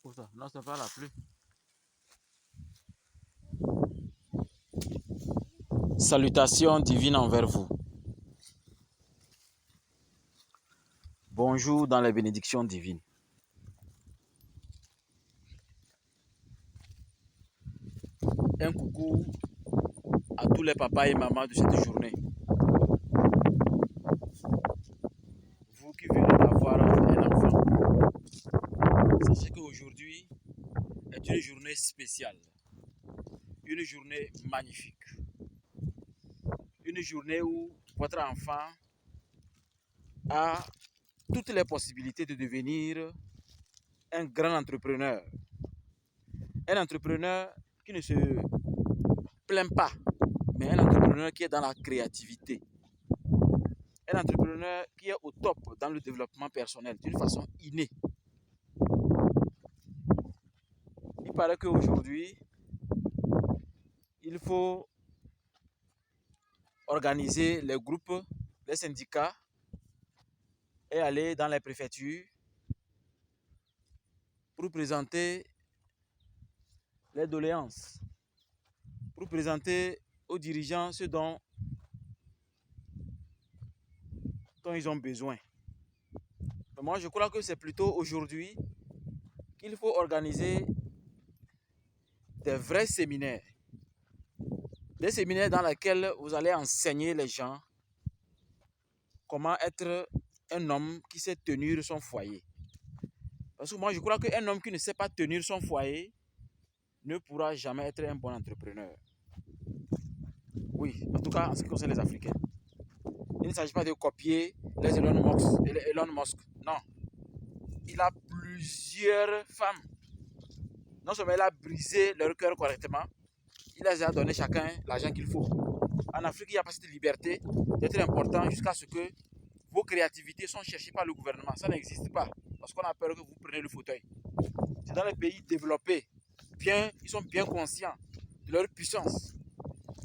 Où ça? Non, c'est pas la pluie. Salutations divines envers vous. Bonjour dans les bénédictions divines. Un coucou à tous les papas et mamans de cette journée. Vous qui venez d'avoir un enfant, sachez qu'aujourd'hui est une journée spéciale, une journée magnifique, une journée où votre enfant a toutes les possibilités de devenir un grand entrepreneur. Un entrepreneur qui ne se plaint pas, mais un entrepreneur qui est dans la créativité. Un entrepreneur qui est au top dans le développement personnel d'une façon innée. Il paraît qu'aujourd'hui, il faut organiser les groupes, les syndicats et aller dans les préfectures pour présenter les doléances, pour présenter aux dirigeants ce dont ils ont besoin. Mais moi, je crois que c'est plutôt aujourd'hui qu'il faut organiser des vrais séminaires. Des séminaires dans lesquels vous allez enseigner les gens comment être un homme qui sait tenir son foyer. Parce que moi, je crois qu'un homme qui ne sait pas tenir son foyer ne pourra jamais être un bon entrepreneur. Oui, en tout cas, en ce qui concerne les Africains. Il ne s'agit pas de copier les Elon Musk. Non. Il a plusieurs femmes. Non seulement il a brisé leur cœur correctement, il les a donné chacun l'argent qu'il faut. En Afrique, il n'y a pas cette liberté d'être important jusqu'à ce que vos créativités sont cherchées par le gouvernement. Ça n'existe pas. Parce qu'on a peur que vous preniez le fauteuil. C'est dans les pays développés. Ils sont bien conscients de leur puissance.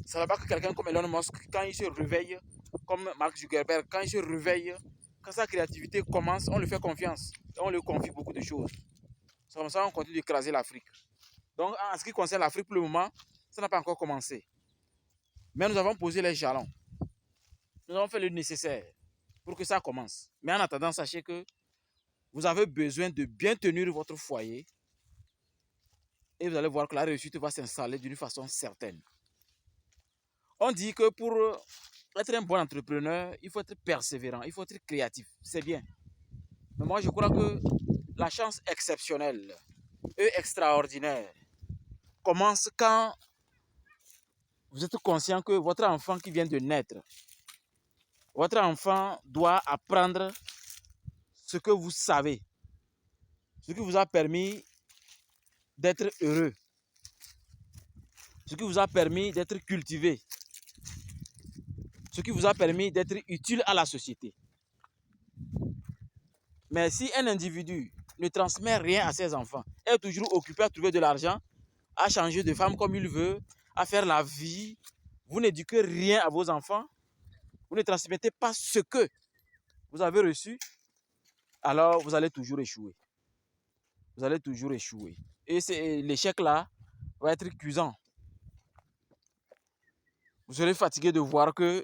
Ça ne va pas que quelqu'un comme Elon Musk, quand il se réveille, comme Mark Zuckerberg, quand il se réveille, quand sa créativité commence, on lui fait confiance. Et on lui confie beaucoup de choses. C'est comme ça qu'on continue d'écraser l'Afrique. Donc, en ce qui concerne l'Afrique, pour le moment, ça n'a pas encore commencé. Mais nous avons posé les jalons. Nous avons fait le nécessaire pour que ça commence. Mais en attendant, sachez que vous avez besoin de bien tenir votre foyer et vous allez voir que la réussite va s'installer d'une façon certaine. On dit que pour être un bon entrepreneur, il faut être persévérant, il faut être créatif. C'est bien. Mais moi, je crois que la chance exceptionnelle et extraordinaire commence quand vous êtes conscient que votre enfant qui vient de naître, votre enfant doit apprendre ce que vous savez, ce qui vous a permis d'être heureux, ce qui vous a permis d'être cultivé, ce qui vous a permis d'être utile à la société. Mais si un individu ne transmet rien à ses enfants, est toujours occupé à trouver de l'argent, à changer de femme comme il veut, à faire la vie, vous n'éduquez rien à vos enfants, vous ne transmettez pas ce que vous avez reçu, alors vous allez toujours échouer. Vous allez toujours échouer. Et l'échec là va être cuisant. Vous serez fatigué de voir que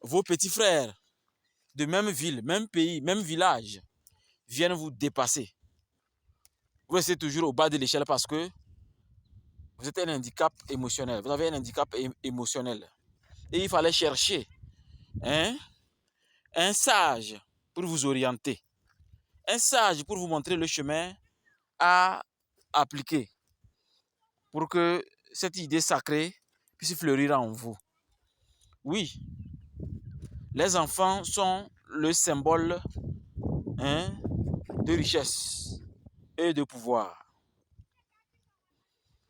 vos petits frères de même ville, même pays, même village viennent vous dépasser. Vous restez toujours au bas de l'échelle parce que vous êtes un handicap émotionnel. Vous avez un handicap émotionnel. Et il fallait chercher un sage pour vous orienter. Un sage pour vous montrer le chemin à appliquer pour que cette idée sacrée puisse fleurir en vous. Oui, les enfants sont le symbole de richesse et de pouvoir.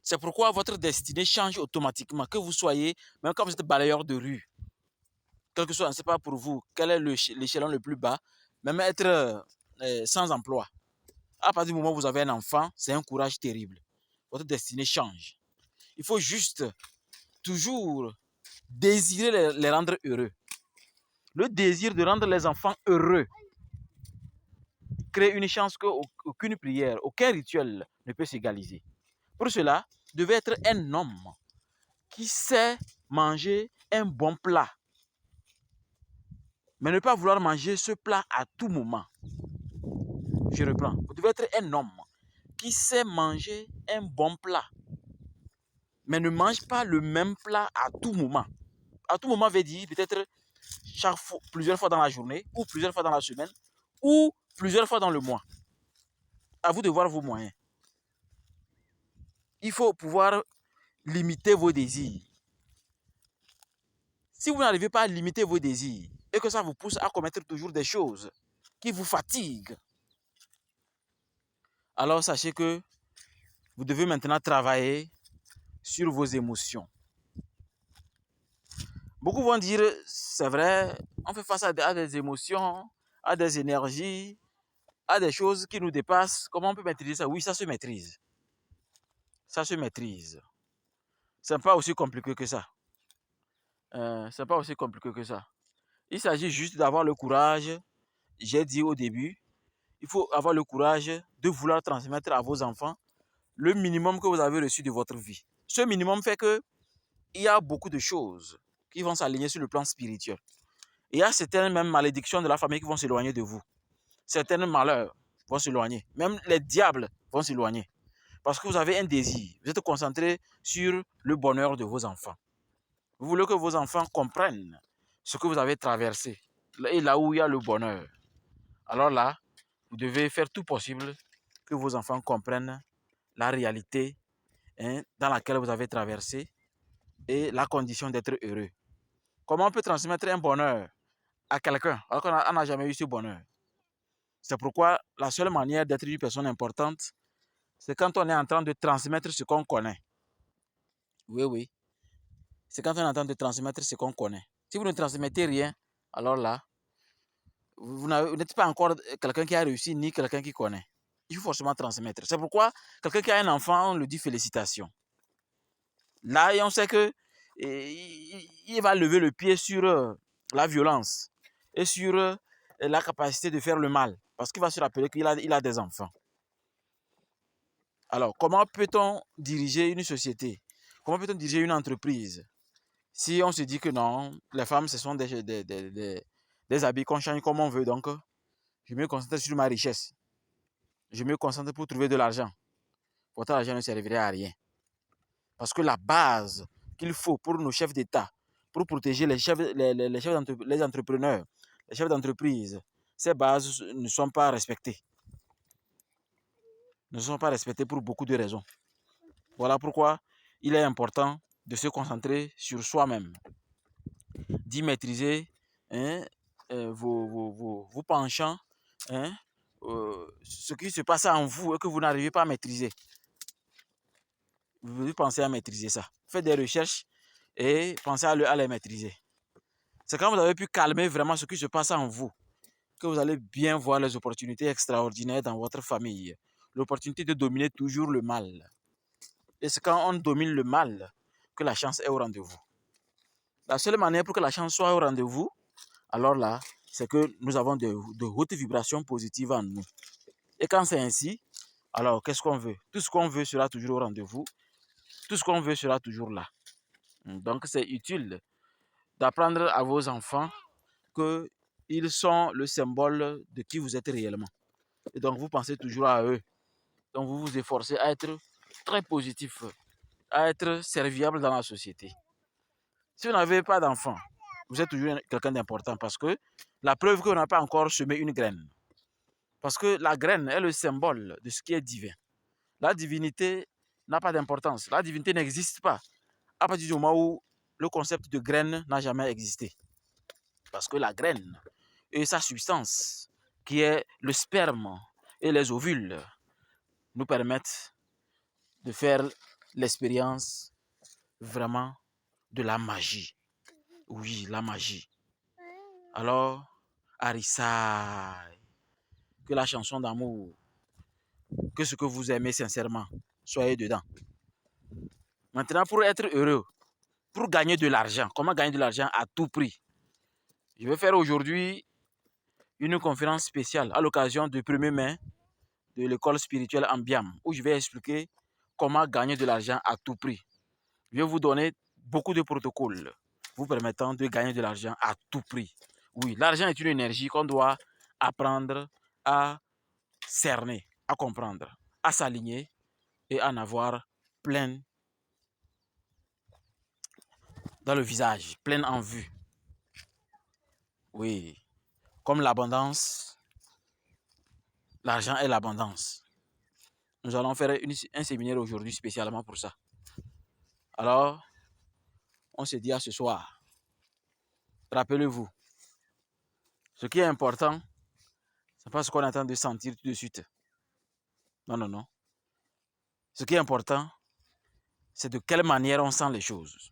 C'est pourquoi votre destinée change automatiquement, que vous soyez, même quand vous êtes balayeur de rue, quel que soit, je ne sais pas pour vous, quel est l'échelon le plus bas, même être sans emploi. À partir du moment où vous avez un enfant, c'est un courage terrible. Votre destinée change. Il faut juste toujours désirer les rendre heureux. Le désir de rendre les enfants heureux crée une chance qu'aucune prière, aucun rituel ne peut s'égaliser. Pour cela, vous devez être un homme qui sait manger un bon plat, mais ne pas vouloir manger ce plat à tout moment. Je reprends. Vous devez être un homme qui sait manger un bon plat, mais ne mange pas le même plat à tout moment. À tout moment veut dire peut-être plusieurs fois dans la journée, ou plusieurs fois dans la semaine, ou plusieurs fois dans le mois. À vous de voir vos moyens. Il faut pouvoir limiter vos désirs. Si vous n'arrivez pas à limiter vos désirs et que ça vous pousse à commettre toujours des choses qui vous fatiguent, alors sachez que vous devez maintenant travailler sur vos émotions. Beaucoup vont dire, c'est vrai, on fait face à des émotions, à des énergies, à des choses qui nous dépassent. Comment on peut maîtriser ça? Oui, ça se maîtrise. Ça se maîtrise. Ce n'est pas aussi compliqué que ça. C'est pas aussi compliqué que ça. Il s'agit juste d'avoir le courage. J'ai dit au début, il faut avoir le courage de vouloir transmettre à vos enfants le minimum que vous avez reçu de votre vie. Ce minimum fait que il y a beaucoup de choses qui vont s'aligner sur le plan spirituel. Et il y a certaines même malédictions de la famille qui vont s'éloigner de vous. Certains malheurs vont s'éloigner. Même les diables vont s'éloigner. Parce que vous avez un désir. Vous êtes concentré sur le bonheur de vos enfants. Vous voulez que vos enfants comprennent ce que vous avez traversé. Et là où il y a le bonheur. Alors là, vous devez faire tout possible que vos enfants comprennent la réalité dans laquelle vous avez traversé et la condition d'être heureux. Comment on peut transmettre un bonheur à quelqu'un alors qu'on n'a jamais eu ce bonheur? C'est pourquoi la seule manière d'être une personne importante, c'est quand on est en train de transmettre ce qu'on connaît. Oui, oui. C'est quand on est en train de transmettre ce qu'on connaît. Si vous ne transmettez rien, alors là, vous n'êtes pas encore quelqu'un qui a réussi ni quelqu'un qui connaît. Il faut forcément transmettre. C'est pourquoi quelqu'un qui a un enfant, on lui dit félicitations. Là, on sait que il va lever le pied sur la violence et sur la capacité de faire le mal. Parce qu'il va se rappeler qu'il a des enfants. Alors, comment peut-on diriger une société? Comment peut-on diriger une entreprise? Si on se dit que non, les femmes, ce sont des habits qu'on change comme on veut. Donc, je me concentre sur ma richesse. Je me concentre pour trouver de l'argent. Pourtant, l'argent ne servirait à rien. Parce que la base qu'il faut pour nos chefs d'État, pour protéger les entrepreneurs, les chefs d'entreprise, ces bases ne sont pas respectées. Ne sont pas respectées pour beaucoup de raisons. Voilà pourquoi il est important de se concentrer sur soi-même, d'y maîtriser vos penchants, ce qui se passe en vous et que vous n'arrivez pas à maîtriser. Vous devez penser à maîtriser ça. Faites des recherches et pensez à les maîtriser. C'est quand vous avez pu calmer vraiment ce qui se passe en vous que vous allez bien voir les opportunités extraordinaires dans votre famille. L'opportunité de dominer toujours le mal. Et c'est quand on domine le mal que la chance est au rendez-vous. La seule manière pour que la chance soit au rendez-vous, alors là, c'est que nous avons de hautes vibrations positives en nous. Et quand c'est ainsi, alors qu'est-ce qu'on veut? Tout ce qu'on veut sera toujours au rendez-vous. Tout ce qu'on veut sera toujours là. Donc c'est utile d'apprendre à vos enfants qu'ils sont le symbole de qui vous êtes réellement. Et donc vous pensez toujours à eux. Donc vous vous efforcez à être très positif, à être serviable dans la société. Si vous n'avez pas d'enfants, vous êtes toujours quelqu'un d'important parce que la preuve qu'on n'a pas encore semé une graine. Parce que la graine est le symbole de ce qui est divin. La divinité n'a pas d'importance. La divinité n'existe pas à partir du moment où le concept de graine n'a jamais existé. Parce que la graine et sa substance, qui est le sperme et les ovules, nous permettent de faire l'expérience vraiment de la magie. Oui, la magie. Alors, Arissa, que la chanson d'amour, que ce que vous aimez sincèrement, soyez dedans. Maintenant, pour être heureux, pour gagner de l'argent, comment gagner de l'argent à tout prix? Je vais faire aujourd'hui une conférence spéciale à l'occasion du 1er mai de l'école spirituelle Ambiam, où je vais expliquer comment gagner de l'argent à tout prix. Je vais vous donner beaucoup de protocoles vous permettant de gagner de l'argent à tout prix. Oui, l'argent est une énergie qu'on doit apprendre à cerner, à comprendre, à s'aligner et en avoir plein dans le visage, plein en vue. Oui, comme l'abondance, l'argent est l'abondance. Nous allons faire un séminaire aujourd'hui spécialement pour ça. Alors, on se dit à ce soir. Rappelez-vous, ce qui est important, ce n'est pas ce qu'on est en train de sentir tout de suite. Non, non, non. Ce qui est important, c'est de quelle manière on sent les choses.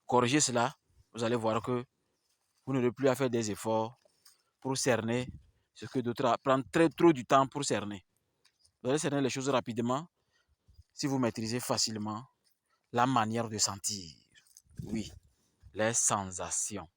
Corrigez cela, vous allez voir que vous n'aurez plus à faire des efforts pour cerner ce que d'autres prennent trop du temps pour cerner. Vous allez cerner les choses rapidement si vous maîtrisez facilement la manière de sentir. Oui, les sensations.